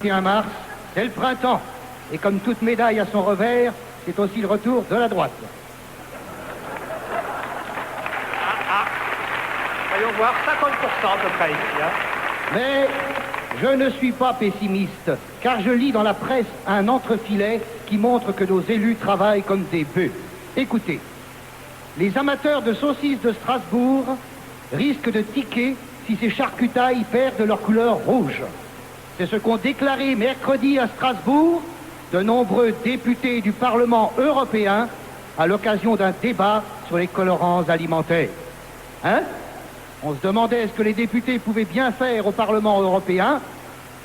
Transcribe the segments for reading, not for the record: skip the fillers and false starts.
21 mars, c'est le printemps. Et comme toute médaille a son revers, c'est aussi le retour de la droite. Voyons voir, 50% à peu près ici. Hein. Mais je ne suis pas pessimiste, car je lis dans la presse un entrefilet qui montre que nos élus travaillent comme des bœufs. Écoutez, les amateurs de saucisses de Strasbourg risquent de tiquer si ces charcutailles perdent leur couleur rouge. C'est ce qu'ont déclaré mercredi à Strasbourg de nombreux députés du Parlement européen à l'occasion d'un débat sur les colorants alimentaires. Hein? On se demandait ce que les députés pouvaient bien faire au Parlement européen.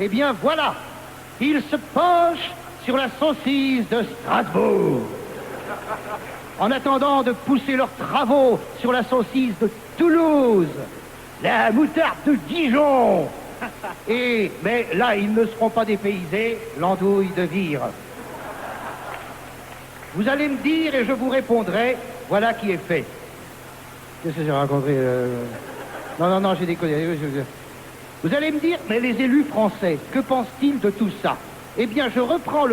Eh bien voilà, ils se penchent sur la saucisse de Strasbourg. En attendant de pousser leurs travaux sur la saucisse de Toulouse, la moutarde de Dijon. Mais là, ils ne seront pas dépaysés, l'andouille de Vire. Vous allez me dire et je vous répondrai, voilà qui est fait. Qu'est-ce que j'ai raconté Non, j'ai déconné. Vous allez me dire, mais les élus français, que pensent-ils de tout ça? Eh bien, je reprends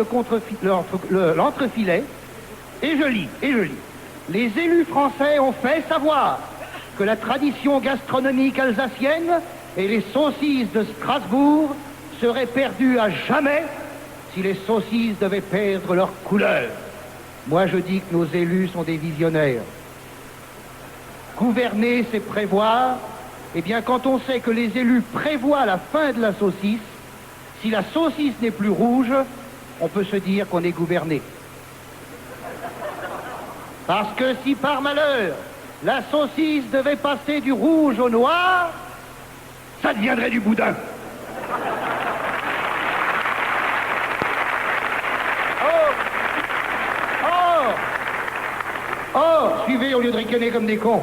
l'entrefilet et je lis. Les élus français ont fait savoir que la tradition gastronomique alsacienne et les saucisses de Strasbourg seraient perdues à jamais si les saucisses devaient perdre leur couleur. Moi, je dis que nos élus sont des visionnaires. Gouverner, c'est prévoir. Eh bien, quand on sait que les élus prévoient la fin de la saucisse, si la saucisse n'est plus rouge, on peut se dire qu'on est gouverné. Parce que si par malheur, la saucisse devait passer du rouge au noir, ça deviendrait du boudin. Suivez au lieu de ricaner comme des cons.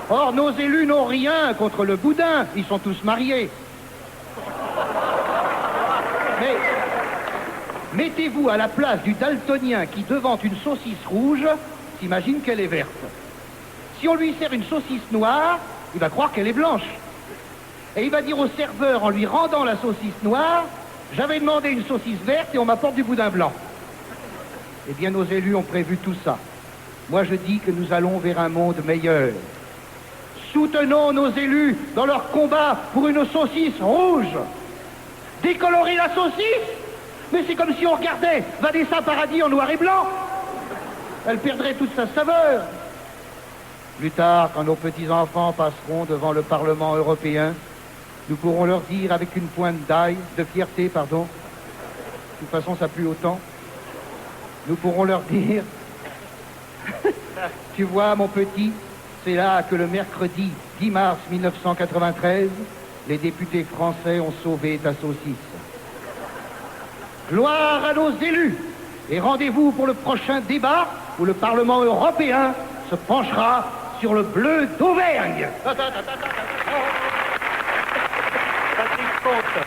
Or, nos élus n'ont rien contre le boudin. Ils sont tous mariés. Mais mettez-vous à la place du daltonien qui, devant une saucisse rouge, s'imagine qu'elle est verte. Si on lui sert une saucisse noire, il va croire qu'elle est blanche. Et il va dire au serveur, en lui rendant la saucisse noire, « J'avais demandé une saucisse verte et on m'apporte du boudin blanc. » Eh bien, nos élus ont prévu tout ça. Moi, je dis que nous allons vers un monde meilleur. Soutenons nos élus dans leur combat pour une saucisse rouge. Décolorer la saucisse? Mais c'est comme si on regardait Vanessa Paradis en noir et blanc. Elle perdrait toute sa saveur. Plus tard, quand nos petits-enfants passeront devant le Parlement européen, nous pourrons leur dire avec une pointe de fierté, De toute façon, ça pue autant. Nous pourrons leur dire... Tu vois, mon petit, c'est là que le mercredi 10 mars 1993, les députés français ont sauvé ta saucisse. Gloire à nos élus et rendez-vous pour le prochain débat où le Parlement européen se penchera sur le bleu d'Auvergne. Patrick Comte.